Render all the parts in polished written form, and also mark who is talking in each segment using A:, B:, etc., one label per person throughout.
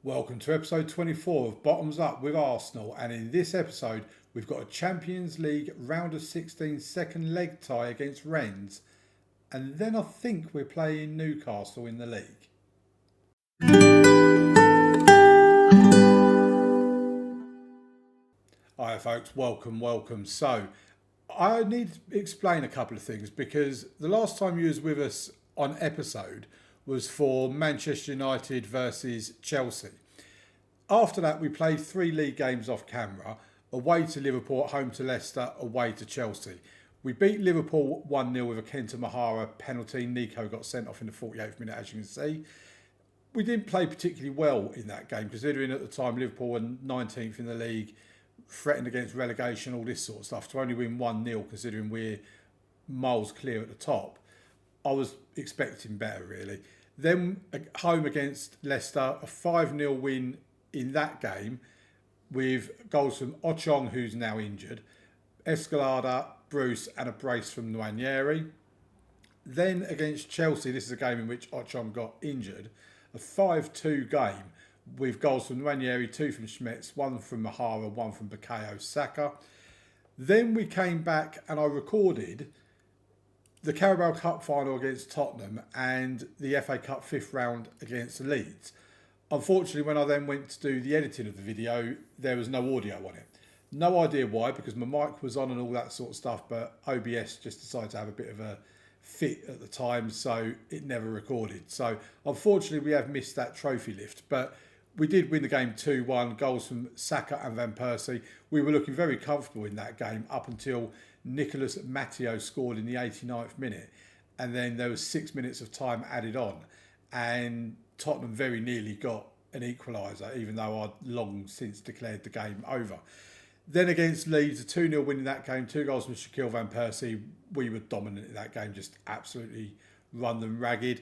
A: Welcome to episode 24 of Bottoms Up with Arsenal, and in this episode we've got a Champions League round of 16 second leg tie against Rennes, and then I think we're playing Newcastle in the league. Hi folks, welcome. So I need to explain a couple of things because the last time you was with us on episode was for Manchester United versus Chelsea. After that, we played 3 league games off camera, away to Liverpool, home to Leicester, away to Chelsea. We beat Liverpool 1-0 with a Kenta Mahara penalty. Nico got sent off in the 48th minute, as you can see. We didn't play particularly well in that game, considering at the time Liverpool were 19th in the league, threatened against relegation, all this sort of stuff. To only win 1-0, considering we're miles clear at the top, I was expecting better, really. Then home against Leicester, a 5-0 win in that game with goals from Ochong, who's now injured, Escalada, Bruce and a brace from Nwaneri. Then against Chelsea, this is a game in which Ochong got injured, a 5-2 game with goals from Nwaneri, 2 from Schmetz, 1 from Mahara, 1 from Bukayo Saka. Then we came back and I recorded the Carabao Cup final against Tottenham and the FA Cup 5th round against Leeds. Unfortunately, when I then went to do the editing of the video, there was no audio on it. No idea why, because my mic was on and all that sort of stuff, but OBS just decided to have a bit of a fit at the time, so it never recorded. So unfortunately, we have missed that trophy lift, but we did win the game 2-1, goals from Saka and Van Persie. We were looking very comfortable in that game up until Nicolas Matteo scored in the 89th minute, and then there was 6 minutes of time added on, and Tottenham very nearly got an equaliser, even though I'd long since declared the game over. Then against Leeds, a 2-0 win in that game, 2 goals from Shaquille Van Persie. We were dominant in that game, just absolutely run them ragged.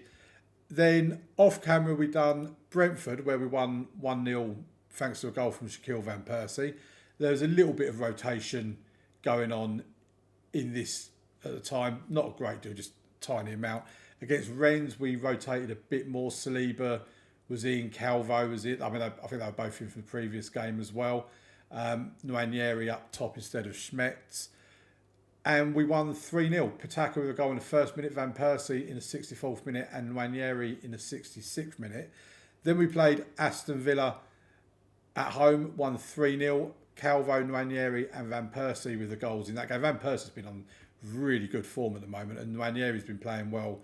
A: Then off camera we done Brentford, where we won 1-0 thanks to a goal from Shaquille Van Persie. There was a little bit of rotation going on in this at the time, not a great deal, just a tiny amount. Against Rennes, we rotated a bit more. Saliba was in, Calvo was in. I think they were both in from the previous game as well. Nwaneri up top instead of Schmetz. And we won 3-0. Pataka with a goal in the first minute, Van Persie in the 64th minute, and Nwaneri in the 66th minute. Then we played Aston Villa at home, won 3-0. Calvo, Nwaneri and Van Persie with the goals in that game. Van Persie's been on really good form at the moment, and Nwaneri's been playing well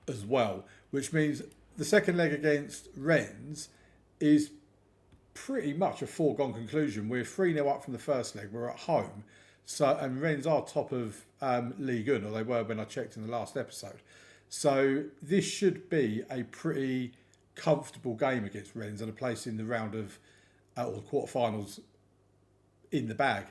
A: as well, which means the second leg against Rennes is pretty much a foregone conclusion. We're 3-0 up from the first leg. We're at home. So, and Rennes are top of Ligue 1, or they were when I checked in the last episode. So this should be a pretty comfortable game against Rennes and a place in the round of or the quarterfinals in the bag.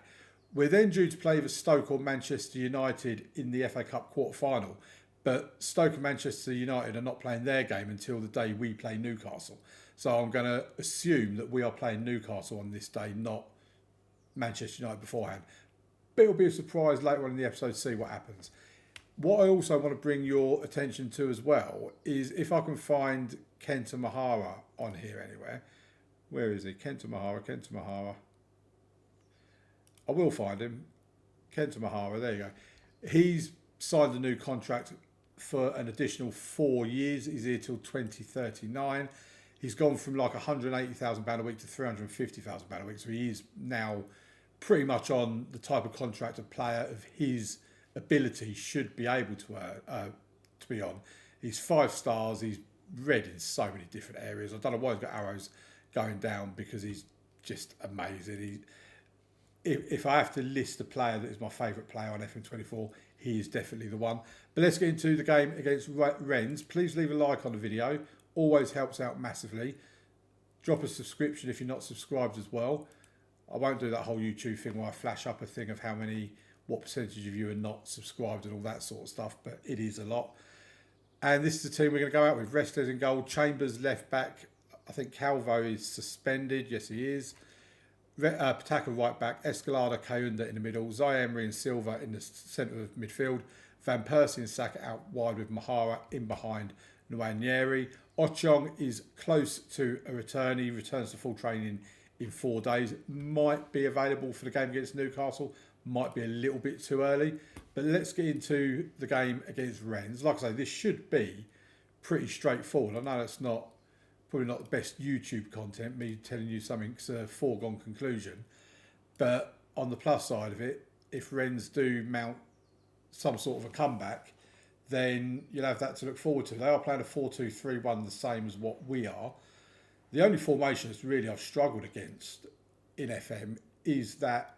A: We're then due to play with Stoke or Manchester United in the FA Cup quarter-final, but Stoke and Manchester United are not playing their game until the day we play Newcastle. So I'm going to assume that we are playing Newcastle on this day, not Manchester United beforehand. But it'll be a surprise later on in the episode to see what happens. What I also want to bring your attention to as well is if I can find Kenta Mahara on here anywhere. Where is he? Kenta Mahara. I will find him. Kenta Mahara, there you go. He's signed a new contract for an additional 4 years. He's here till 2039. He's gone from like £180,000 a week to £350,000 a week. So he is now pretty much on the type of contract a player of his ability should be able to be on. He's 5 stars. He's red in so many different areas. I don't know why he's got arrows going down, because he's just amazing. If I have to list a player that is my favourite player on FM24, he is definitely the one. But let's get into the game against Rennes. Please leave a like on the video. Always helps out massively. Drop a subscription if you're not subscribed as well. I won't do that whole YouTube thing where I flash up a thing of what percentage of you are not subscribed and all that sort of stuff, but it is a lot. And this is the team we're going to go out with. Restes in goal, Chambers left back. I think Calvo is suspended. Yes, he is. Pataka right back, Escalada, Kayunda in the middle, Zai Emery and Silva in the centre of midfield, Van Persie and Saka out wide with Mahara in behind Nwaneri. Ochong is close to a return. He returns to full training in 4 days. Might be available for the game against Newcastle. Might be a little bit too early. But let's get into the game against Rennes. Like I say, this should be pretty straightforward. I know it's probably not the best YouTube content, me telling you something's a foregone conclusion. But on the plus side of it, if Rennes do mount some sort of a comeback, then you'll have that to look forward to. They are playing a 4-2-3-1, the same as what we are. The only formation that's really I've struggled against in FM is that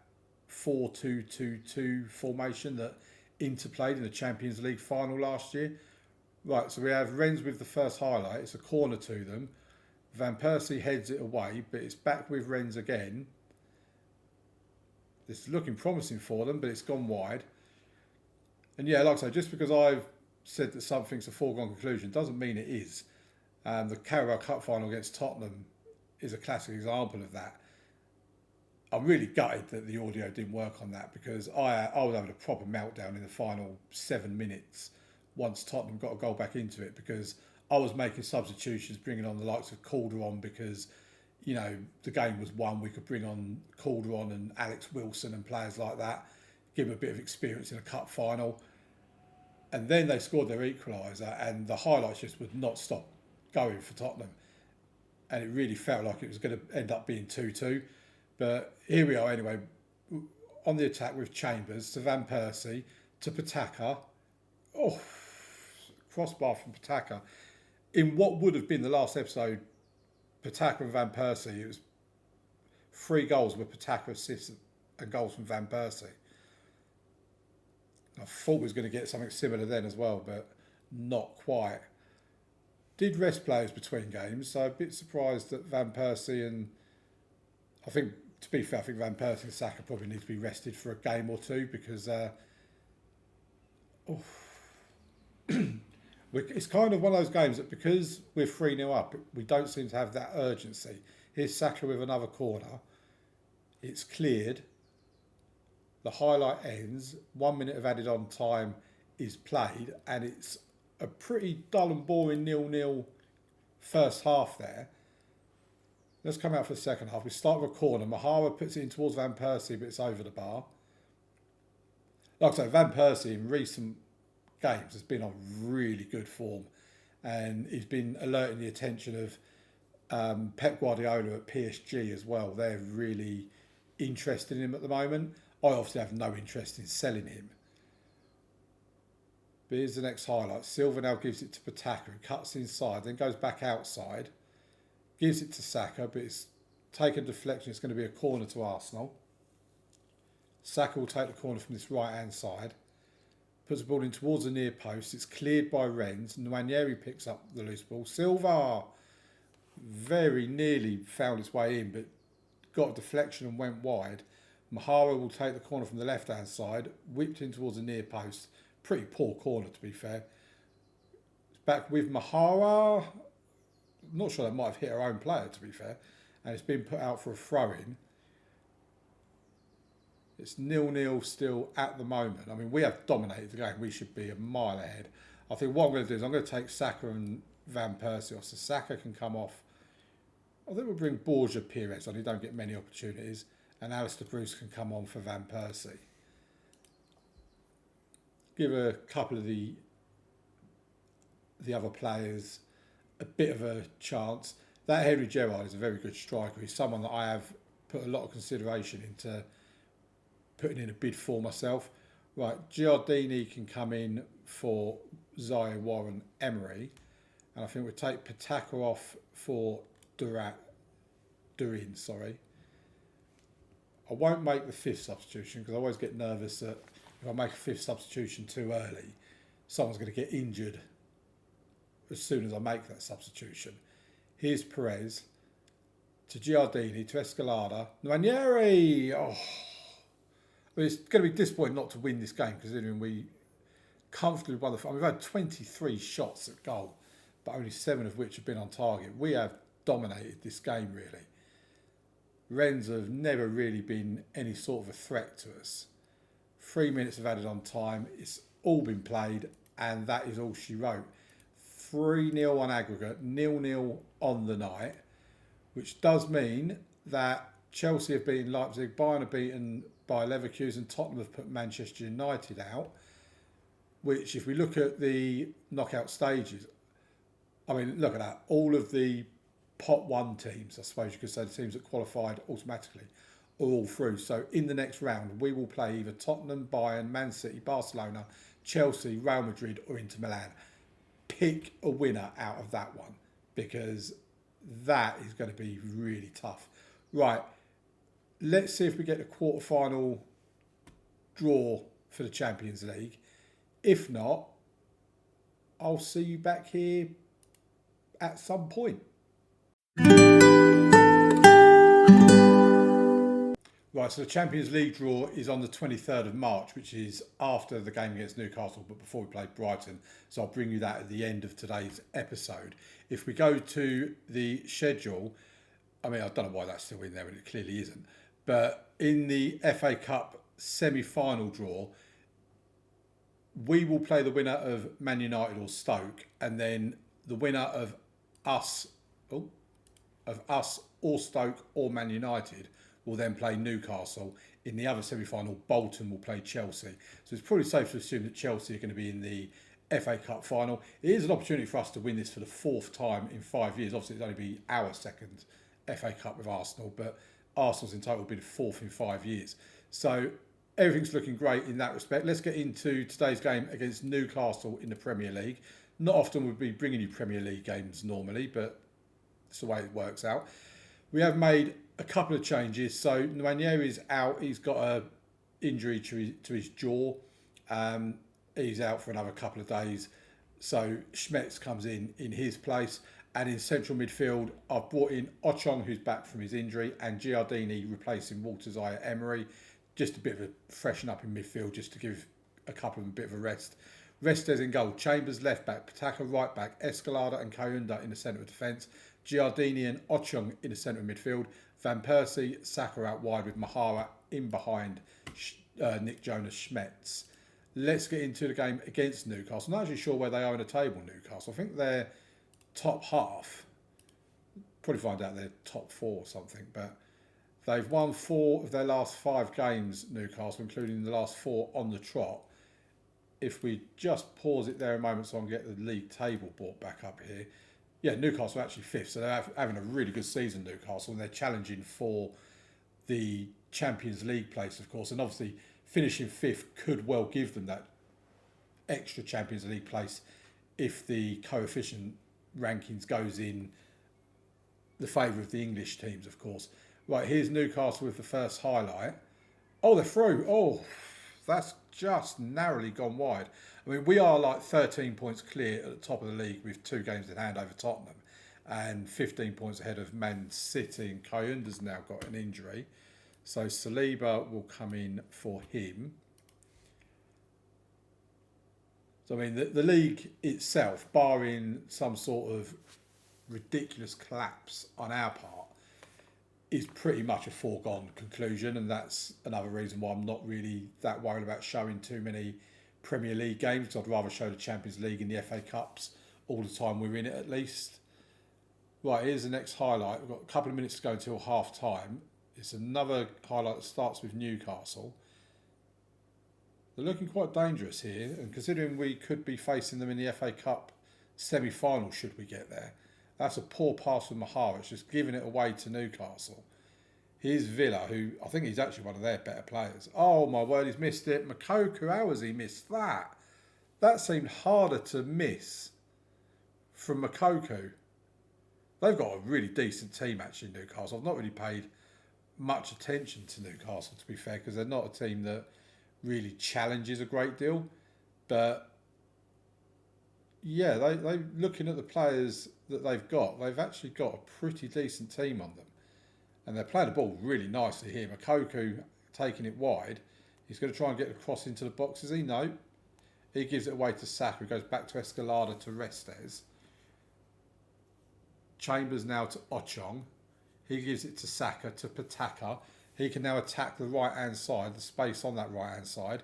A: 4-2-2-2 formation that Inter played in the Champions League final last year. Right, so we have Rennes with the first highlight. It's a corner to them. Van Persie heads it away, but it's back with Rennes again. It's looking promising for them, but it's gone wide. And yeah, like I say, just because I've said that something's a foregone conclusion doesn't mean it is. The Carabao Cup final against Tottenham is a classic example of that. I'm really gutted that the audio didn't work on that, because I was having a proper meltdown in the final 7 minutes once Tottenham got a goal back into it, because I was making substitutions, bringing on the likes of Calderon, because, you know, the game was won. We could bring on Calderon and Alex Wilson and players like that, give them a bit of experience in a cup final. And then they scored their equaliser, and the highlights just would not stop going for Tottenham. And it really felt like it was going to end up being 2-2. But here we are anyway, on the attack with Chambers to Van Persie to Pataka. Oh, crossbar from Pataka. In what would have been the last episode, Pataka and Van Persie, it was 3 goals with Pataka assists and goals from Van Persie. I thought we was going to get something similar then as well, but not quite. Did rest players between games, so a bit surprised that Van Persie and, I think, to be fair, I think Van Persie and Saka probably need to be rested for a game or two, because it's kind of one of those games that, because we're 3-0 up, we don't seem to have that urgency. Here's Saka with another corner. It's cleared. The highlight ends. 1 minute of added on time is played, and it's a pretty dull and boring 0-0 first half there. Let's come out for the second half. We start with a corner. Mahara puts it in towards Van Persie, but it's over the bar. Like I say, Van Persie in recent games has been on really good form, and he's been alerting the attention of Pep Guardiola at PSG as well. They're really interested in him at the moment. I obviously have no interest in selling him. But here's the next highlight. Silva now gives it to Pataka and cuts inside, then goes back outside. Gives it to Saka, but it's taken deflection. It's going to be a corner to Arsenal. Saka will take the corner from this right-hand side. Puts the ball in towards the near post. It's cleared by Rennes. Nwaneri picks up the loose ball. Silva very nearly found its way in, but got a deflection and went wide. Mahara will take the corner from the left-hand side, whipped in towards the near post. Pretty poor corner, to be fair. It's back with Mahara. Not sure that might have hit our own player, to be fair. And it's been put out for a throw-in. It's 0-0 still at the moment. I mean, we have dominated the game. We should be a mile ahead. I think what I'm going to do is I'm going to take Saka and Van Persie off. So Saka can come off. I think we'll bring Borja Pires on. He don't get many opportunities. And Alistair Bruce can come on for Van Persie. Give a couple of the other players a bit of a chance. That Henry Gerrard is a very good striker. He's someone that I have put a lot of consideration into putting in a bid for myself. Right, Giardini can come in for Zaire Warren Emery. And I think we'll take Pataka off for Durin. I won't make the 5th substitution, because I always get nervous that if I make a 5th substitution too early, someone's going to get injured as soon as I make that substitution. Here's Perez to Giardini, to Escalada. Nwaneri! Oh, well, it's going to be disappointing not to win this game, considering we comfortably won the... We've had 23 shots at goal, but only 7 of which have been on target. We have dominated this game, really. Rennes have never really been any sort of a threat to us. 3 minutes of added on time. It's all been played, and that is all she wrote. 3-0 on aggregate, 0-0 on the night, which does mean that Chelsea have beaten Leipzig, Bayern have beaten by Leverkusen, Tottenham have put Manchester United out, which if we look at the knockout stages, I mean, look at that. All of the pot one teams, I suppose you could say, the teams that qualified automatically, are all through. So in the next round, we will play either Tottenham, Bayern, Man City, Barcelona, Chelsea, Real Madrid or Inter Milan. Pick a winner out of that one, because that is going to be really tough. Right, let's see if we get a quarter-final draw for the Champions League. If not, I'll see you back here at some point. Right, so the Champions League draw is on the 23rd of March, which is after the game against Newcastle, but before we play Brighton. So I'll bring you that at the end of today's episode. If we go to the schedule, I mean, I don't know why that's still in there, and it clearly isn't. But in the FA Cup semi-final draw, we will play the winner of Man United or Stoke, and then the winner of us or Stoke or Man United will then play Newcastle. In the other semi-final, Bolton will play Chelsea. So it's probably safe to assume that Chelsea are going to be in the FA Cup final. It is an opportunity for us to win this for the 4th time in 5 years. Obviously, it'll only be our 2nd FA Cup with Arsenal, but Arsenal's in total will be the 4th in 5 years. So everything's looking great in that respect. Let's get into today's game against Newcastle in the Premier League. Not often we'd be bringing you Premier League games normally, but it's the way it works out. We have made a couple of changes. So Nwaneri's out. He's got an injury to his jaw. He's out for another couple of days. So Schmetz comes in his place. And in central midfield, I've brought in Ochong, who's back from his injury, and Giardini replacing Walter Emery. Just a bit of a freshen up in midfield, just to give a couple of them a bit of a rest. Restes in goal, Chambers left back, Pataka right back, Escalada and Kayunda in the centre of defence, Giardini and Ochong in the centre of midfield, Van Persie, Saka out wide with Mahara in behind Nick Jonas Schmetz. Let's get into the game against Newcastle. I'm not actually sure where they are in the table, Newcastle. I think they're top half. Probably find out they're top 4 or something, but they've won 4 of their last 5 games, Newcastle, including the last 4 on the trot. If we just pause it there a moment so I can get the league table brought back up here. Yeah, Newcastle are actually 5th, so they're having a really good season, Newcastle, and they're challenging for the Champions League place, of course, and obviously finishing 5th could well give them that extra Champions League place if the coefficient rankings goes in the favour of the English teams, of course. Right, here's Newcastle with the first highlight. Oh, they're through. Oh, that's just narrowly gone wide. I mean, we are like 13 points clear at the top of the league with 2 games in hand over Tottenham and 15 points ahead of Man City, and Kayunda's now got an injury. So Saliba will come in for him. So, I mean, the league itself, barring some sort of ridiculous collapse on our part, is pretty much a foregone conclusion, and that's another reason why I'm not really that worried about showing too many Premier League games, because I'd rather show the Champions League and the FA Cups all the time we're in it at least. Right, here's the next highlight. We've got a couple of minutes to go until half time. It's another highlight that starts with Newcastle. They're looking quite dangerous here, and considering we could be facing them in the FA Cup semi-final should we get there. That's a poor pass from Mahara. It's just giving it away to Newcastle. Here's Villa, who I think he's actually one of their better players. Oh my word, he's missed it. Makoku, how has he missed that? That seemed harder to miss from Makoku. They've got a really decent team actually, Newcastle. I've not really paid much attention to Newcastle, to be fair, because they're not a team that really challenges a great deal. But yeah, they looking at the players that they've actually got a pretty decent team on them. And they're playing the ball really nicely here. Makoku taking it wide. He's going to try and get across into the box. Is he? No. He gives it away to Saka. He goes back to Escalada to Restes. Chambers now to Ochong. He gives it to Saka, to Pataka. He can now attack the right-hand side, the space on that right-hand side.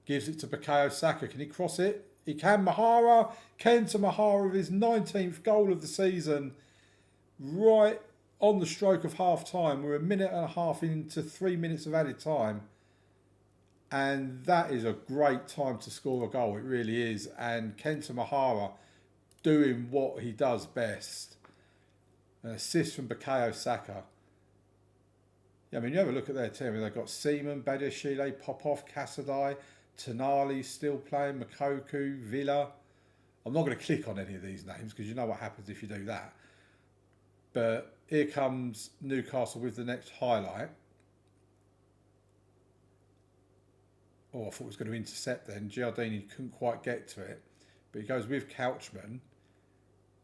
A: Gives it to Bukayo Saka. Can he cross it? He can. Mahara, Kenta Mahara with his 19th goal of the season, right on the stroke of half time. We're a minute and a half into 3 minutes of added time. And that is a great time to score a goal. It really is. And Kenta Mahara doing what he does best. An assist from Bukayo Saka. Yeah, I mean, you have a look at their team. They've got Seaman, Badiashile, Popov, Casadei, Tonali still playing, Makoku, Villa. I'm not going to click on any of these names because you know what happens if you do that. But here comes Newcastle with the next highlight. Oh, I thought it was going to intercept then. Giardini couldn't quite get to it. But he goes with Couchman.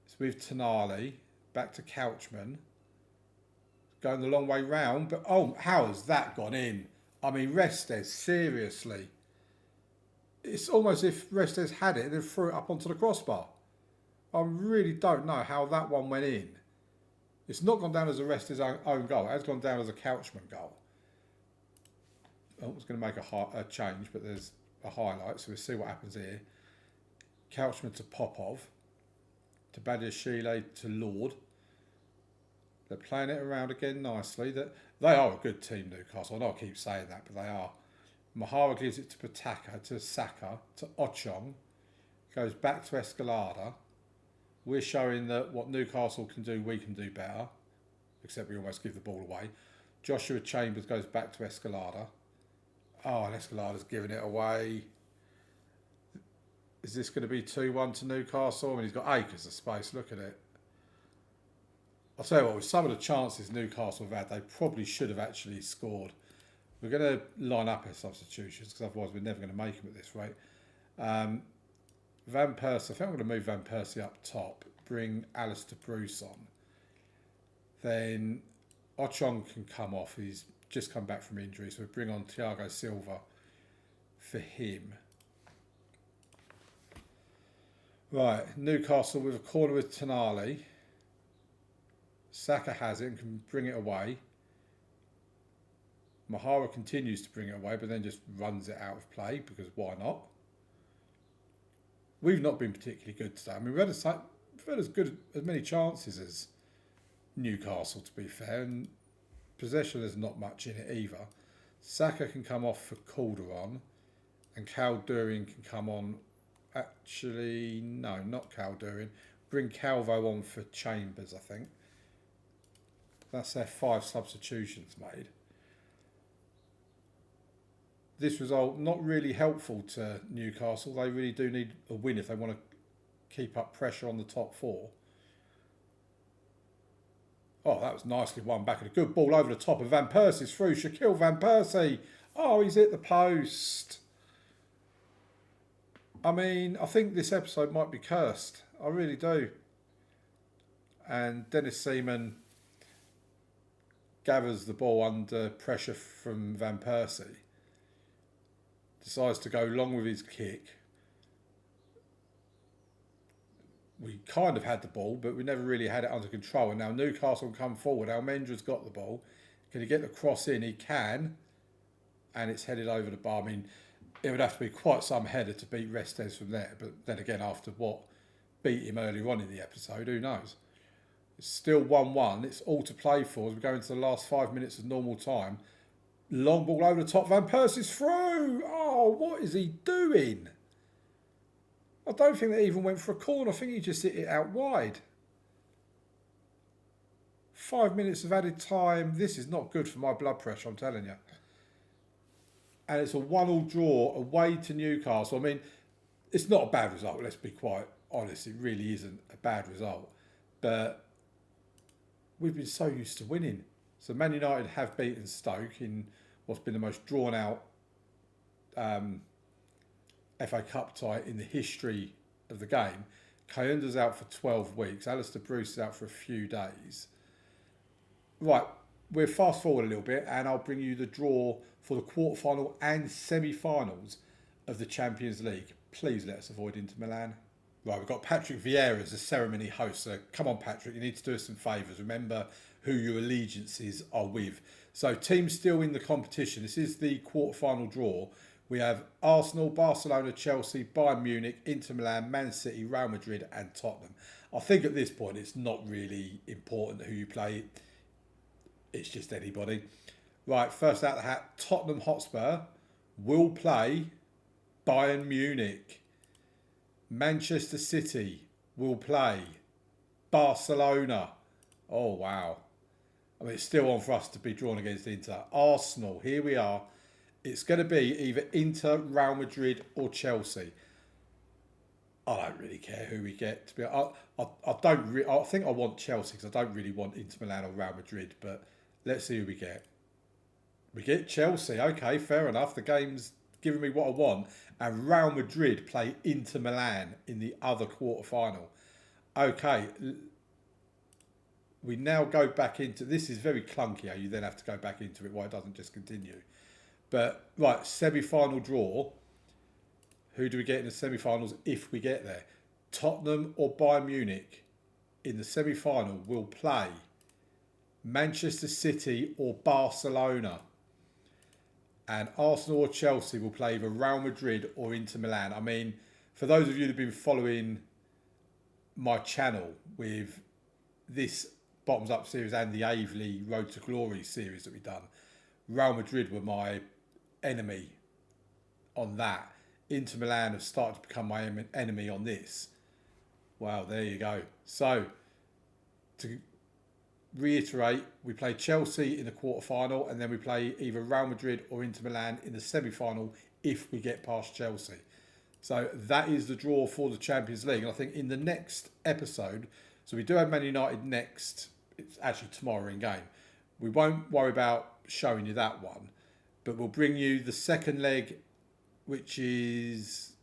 A: It's with Tonali. Back to Couchman. Going the long way round. But, oh, how has that gone in? I mean, Restes, seriously. It's almost as if Restes had it and then threw it up onto the crossbar. I really don't know how that one went in. It's not gone down as a Restes own goal. It has gone down as a Couchman goal. I was going to make a change, but there's a highlight, so we'll see what happens here. Couchman to Popov, to Badiashile, to Lord. They're playing it around again nicely. They are a good team, Newcastle. I know I keep saying that, but they are. Mahara gives it to Pataka, to Saka, to Ochong. Goes back to Escalada. We're showing that what Newcastle can do, we can do better. Except we almost give the ball away. Joshua Chambers goes back to Escalada. Oh, and Escalada's giving it away. Is this going to be 2-1 to Newcastle? I mean, he's got acres of space. Look at it. I'll tell you what, with some of the chances Newcastle have had, they probably should have actually scored. We're going to line up our substitutions because otherwise we're never going to make them at this rate. Van Persie, I think I'm going to move Van Persie up top, bring Alistair Bruce on. Then Ochong can come off. He's just come back from injury, so we bring on Thiago Silva for him. Right, Newcastle with a corner with Tonali. Saka has it and can bring it away. Mahara continues to bring it away, but then just runs it out of play because why not? We've not been particularly good today. I mean, we've had as many chances as Newcastle, to be fair, and possession there's not much in it either. Saka can come off for Calderon, and Calderon can come on. Actually, no, not Calderon. Bring Calvo on for Chambers, I think. That's their 5 substitutions made. This result not really helpful to Newcastle. They really do need a win if they want to keep up pressure on the top 4. Oh, that was nicely won back. And a good ball over the top of Van Persie's through. Shaquille Van Persie. Oh, he's hit the post. I mean, I think this episode might be cursed. I really do. And Dennis Seaman gathers the ball under pressure from Van Persie. Decides to go long with his kick. We kind of had the ball, but we never really had it under control. And now Newcastle come forward. Almendra's got the ball. Can he get the cross in? He can. And it's headed over the bar. I mean, it would have to be quite some header to beat Restes from there. But then again, after what beat him earlier on in the episode, who knows? It's still 1-1. It's all to play for as we go into the last 5 minutes of normal time. Long ball over the top. Van Persie's through. Oh, what is he doing? I don't think that even went for a corner. I think he just hit it out wide. 5 minutes of added time. This is not good for my blood pressure, I'm telling you. And it's a 1-1 draw away to Newcastle. I mean, it's not a bad result, let's be quite honest. It really isn't a bad result. But we've been so used to winning. So Man United have beaten Stoke in what's been the most drawn out FA Cup tie in the history of the game. Kayunda's out for 12 weeks. Alistair Bruce is out for a few days. Right, we'll fast forward a little bit and I'll bring you the draw for the quarterfinal and semi-finals of the Champions League. Please let us avoid Inter Milan. Right, we've got Patrick Vieira as the ceremony host. So come on, Patrick, you need to do us some favours. Remember who your allegiances are with. So teams still in the competition. This is the quarterfinal draw. We have Arsenal, Barcelona, Chelsea, Bayern Munich, Inter Milan, Man City, Real Madrid and Tottenham. I think at this point it's not really important who you play. It's just anybody. Right, first out the hat, Tottenham Hotspur will play Bayern Munich. Manchester City will play Barcelona. Oh, wow. I mean, it's still on for us to be drawn against Inter. Arsenal, here we are. It's going to be either Inter, Real Madrid or Chelsea. I don't really care who we get. To be, I think I want Chelsea because I don't really want Inter Milan or Real Madrid. But let's see who we get. We get Chelsea. Okay, fair enough. The game's giving me what I want. And Real Madrid play Inter Milan in the other quarter-final. Okay. We now go back into... This is very clunky how you then have to go back into it. Why it doesn't just continue. But, right, semi-final draw. Who do we get in the semi-finals if we get there? Tottenham or Bayern Munich in the semi-final will play Manchester City or Barcelona. And Arsenal or Chelsea will play either Real Madrid or Inter Milan. I mean, for those of you that have been following my channel with this Bottoms Up series and the Aveley Road to Glory series that we've done, Real Madrid were my enemy on that. Inter Milan have started to become my enemy on this. Wow, there you go. So, to reiterate, we play Chelsea in the quarter-final and then we play either Real Madrid or Inter Milan in the semi-final if we get past Chelsea. So, that is the draw for the Champions League. And I think in the next episode, so we do have Man United next, it's actually tomorrow in game. We won't worry about showing you that one. But we'll bring you the second leg, which is...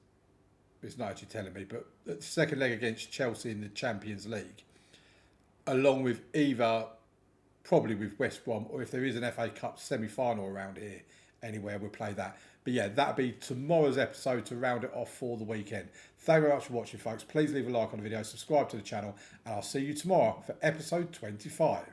A: It's not actually telling me, but the second leg against Chelsea in the Champions League. Along with either, probably with West Brom, or if there is an FA Cup semi-final around here, anywhere, we'll play that. But yeah, that'll be tomorrow's episode to round it off for the weekend. Thank you very much for watching, folks. Please leave a like on the video, subscribe to the channel, and I'll see you tomorrow for episode 25.